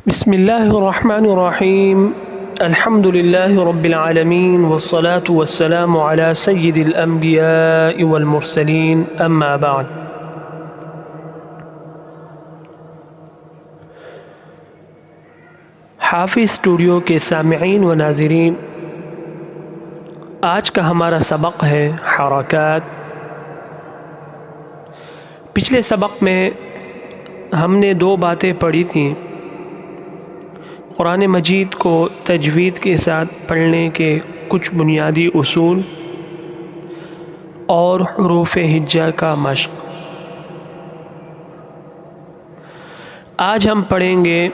بسم اللہ الرحمن الرحیم الحمد للہ رب العالمین والصلاة والسلام علی سید الانبیاء والمرسلین اما بعد۔ حافظ اسٹوڈیو کے سامعین و ناظرین، آج کا ہمارا سبق ہے حرکات۔ پچھلے سبق میں ہم نے دو باتیں پڑھی تھیں، قرآن مجید کو تجوید کے ساتھ پڑھنے کے کچھ بنیادی اصول اور حروف ہجا کا مشق۔ آج ہم پڑھیں گے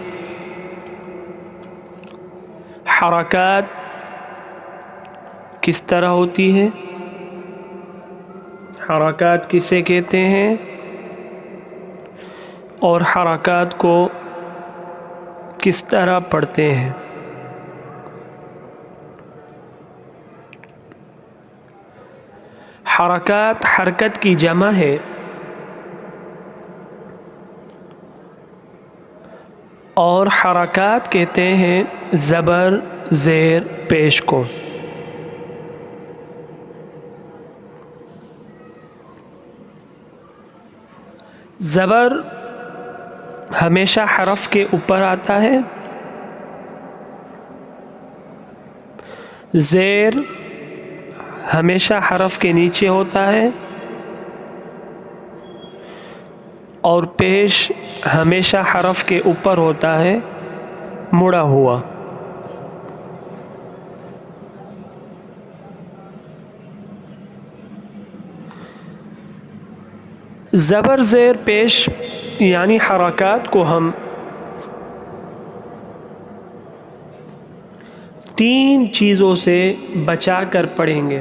حرکات کس طرح ہوتی ہے، حرکات کسے کہتے ہیں، اور حرکات کو کس طرح پڑھتے ہیں۔ حرکات حرکت کی جمع ہے، اور حرکات کہتے ہیں زبر زیر پیش کو۔ زبر ہمیشہ حرف کے اوپر آتا ہے، زیر ہمیشہ حرف کے نیچے ہوتا ہے، اور پیش ہمیشہ حرف کے اوپر ہوتا ہے مڑا ہوا۔ زبر زیر پیش یعنی حرکات کو ہم تین چیزوں سے بچا کر پڑھیں گے۔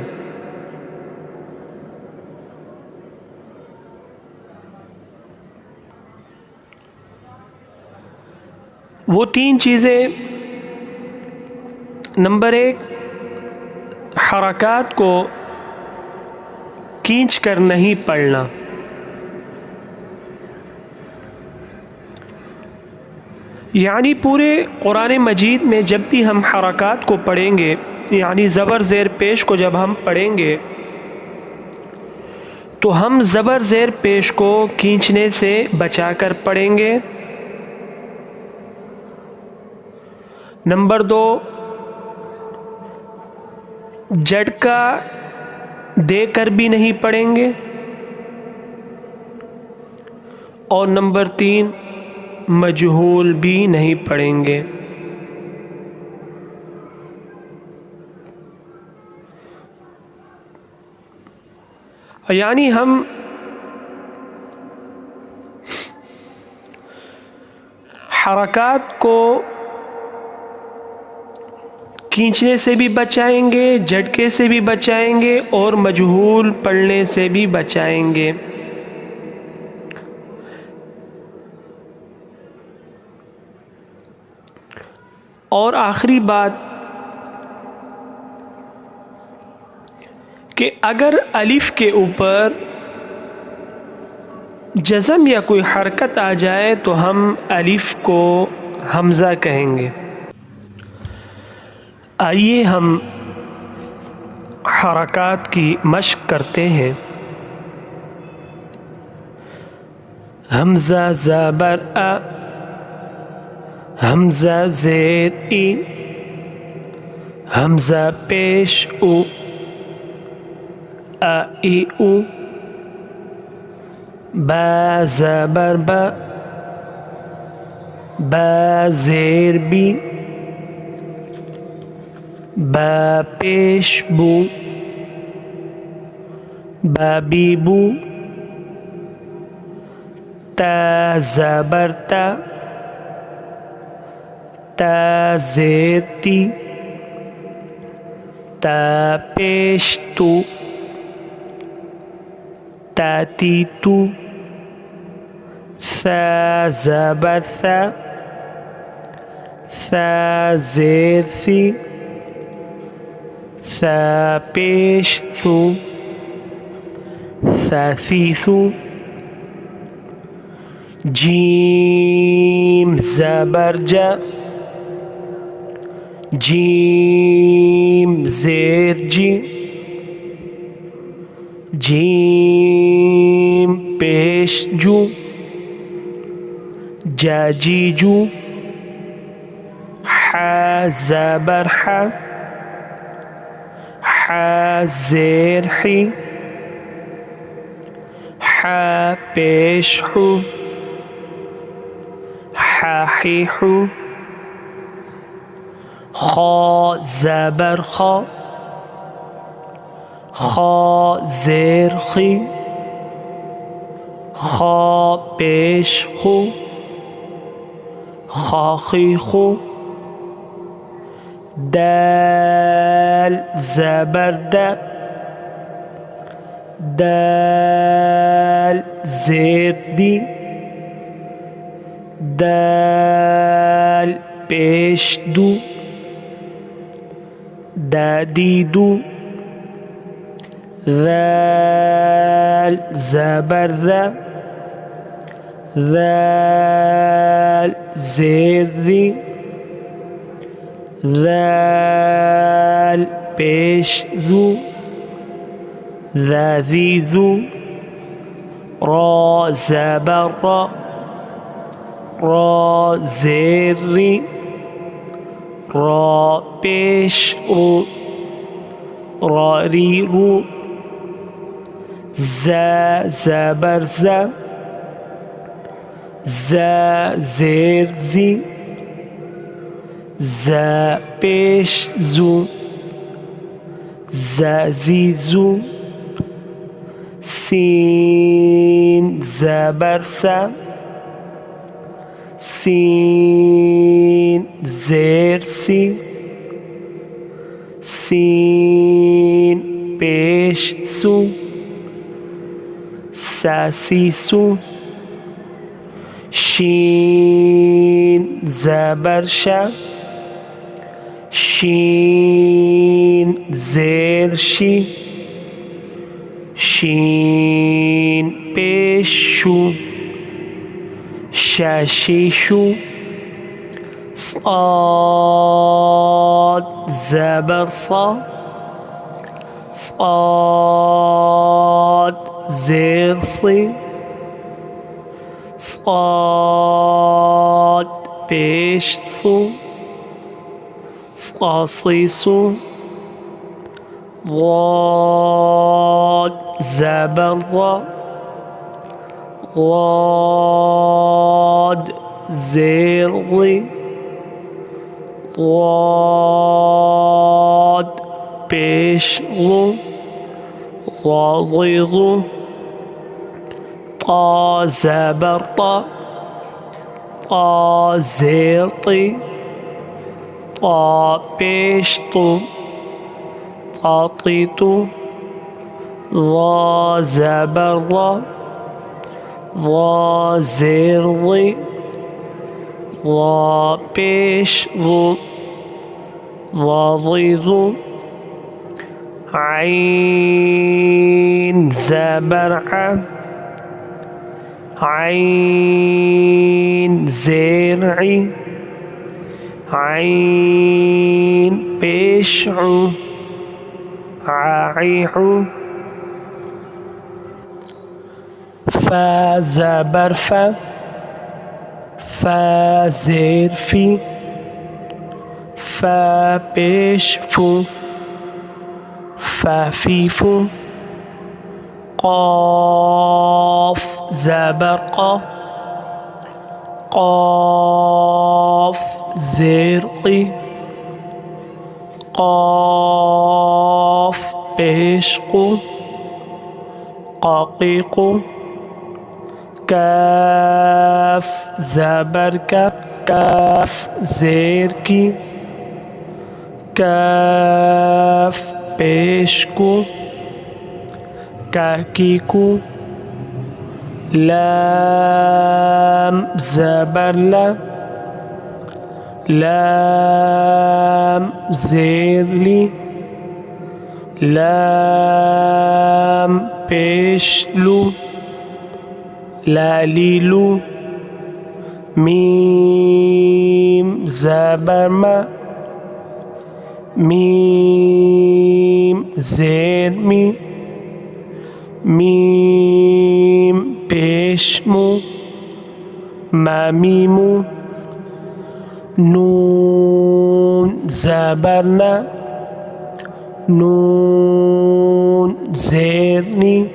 وہ تین چیزیں، نمبر ایک، حرکات کو کھینچ کر نہیں پڑھنا۔ یعنی پورے قرآن مجید میں جب بھی ہم حرکات کو پڑھیں گے، یعنی زبر زیر پیش کو جب ہم پڑھیں گے تو ہم زبر زیر پیش کو کھینچنے سے بچا کر پڑھیں گے۔ نمبر دو، جھٹکا دے کر بھی نہیں پڑھیں گے، اور نمبر تین، مجہول بھی نہیں پڑھیں گے۔ یعنی ہم حرکات کو کھینچنے سے بھی بچائیں گے، جھٹکے سے بھی بچائیں گے، اور مجہول پڑھنے سے بھی بچائیں گے۔ اور آخری بات کہ اگر الف کے اوپر جزم یا کوئی حرکت آ جائے تو ہم الف کو حمزہ کہیں گے۔ آئیے ہم حرکات کی مشق کرتے ہیں۔ حمزہ زبر ا، حمزہ زیر ای، حمزہ پیش او، ا ای او، با زبر با، با زیر بی، با پیش بو، با بی بو، تا زبر تا، تا زیر تی، تا پیش تو، تا تی تو، ثا زبر ثا، ثا زیر ثی، ثا پیش ثو، ثا ثی ثو، جیم زبر جا، جیم زیر جی، جیم پیش جو، جا جی جو، ح زبر ح، ح زیر حی، ح پیش حو، ح حی حو، خا زبر خا، خا زیر خی، خا پیش خو، خاخی خو، دال زبر دا، دال زیر دی، دال پیش دو، دادی دو، ذال زبر ذا، ذال زیر ذی، ذال پیش ذو، ذی ذو، را زبر را، را زیر ری، را پیش رو، را ری رو، ز زبر ز، ز زیر زی، ز پیش زو، ز زی زو، سین زبر س، سین زیر سی، سین پیش سو، سی سو، شین زبر ش، شین زیر شی، شین پیش شو، ششی شو، صاد زبر صا، صاد زیر صی، صاد پیش صو، صاصی صو، ضاد زبر ضا، ضاد زیر ضی، ضاد پیش ضو، ضاضی ضو، طا زبر طا، طا زیر طی، طا پیش طو، طاطی تو، ضا زبر ضا، ضا زیر ضی، ضا پیش ضو، ضاضی ضو، عین زبر ع، عین زیر عی، عین پیش عو، عی عو، فا زبر ف، فا زیر فی، فا پیش فو، فا فی فو، قاف زبر قا، قاف زیر قی، قاف پیش قو، قاقی قو، کاف زبر کا، کاف زیر کی، کاف پیش کو، کاکی کو، لام زبر لا، لام زیر لی، لام پیش لو، لالی لو، میم زبر ما، میم زیر می، میم پیش مو، مامیمو، نون زبر نا، نون زیر نی،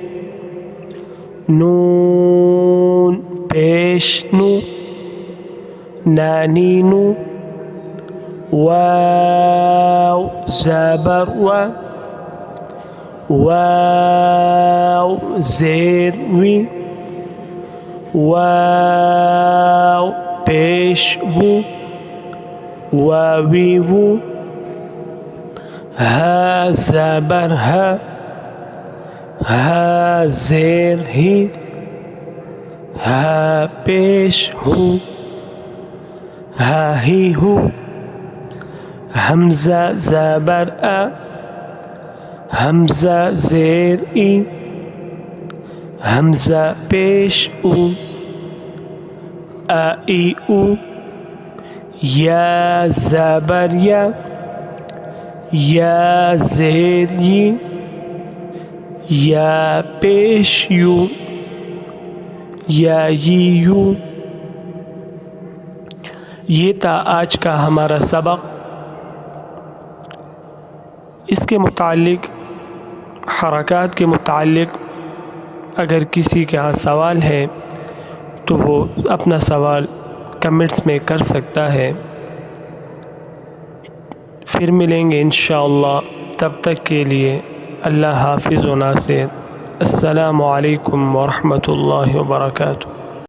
نون پیش نو، نانینو، واو زبر و، واو زیر وی، واو پیش وو، واوی وو، ها زبر ها، ها زیر ہی، ها پیش ہو، ها ہی ہو، حمزہ زبر ا، حمزہ زیر ای، حمزہ پیش او، ا ای او، یا زبر یا، یا زیر ی، یا پیش یو، یا ی یو۔ یہ تھا آج کا ہمارا سبق۔ اس کے متعلق حرکات کے متعلق اگر کسی کے ہاں سوال ہے تو وہ اپنا سوال کمنٹس میں کر سکتا ہے۔ پھر ملیں گے انشاءاللہ، تب تک کے لیے اللہ حافظ و ناصر۔ السلام علیکم ورحمۃ اللہ وبرکاتہ۔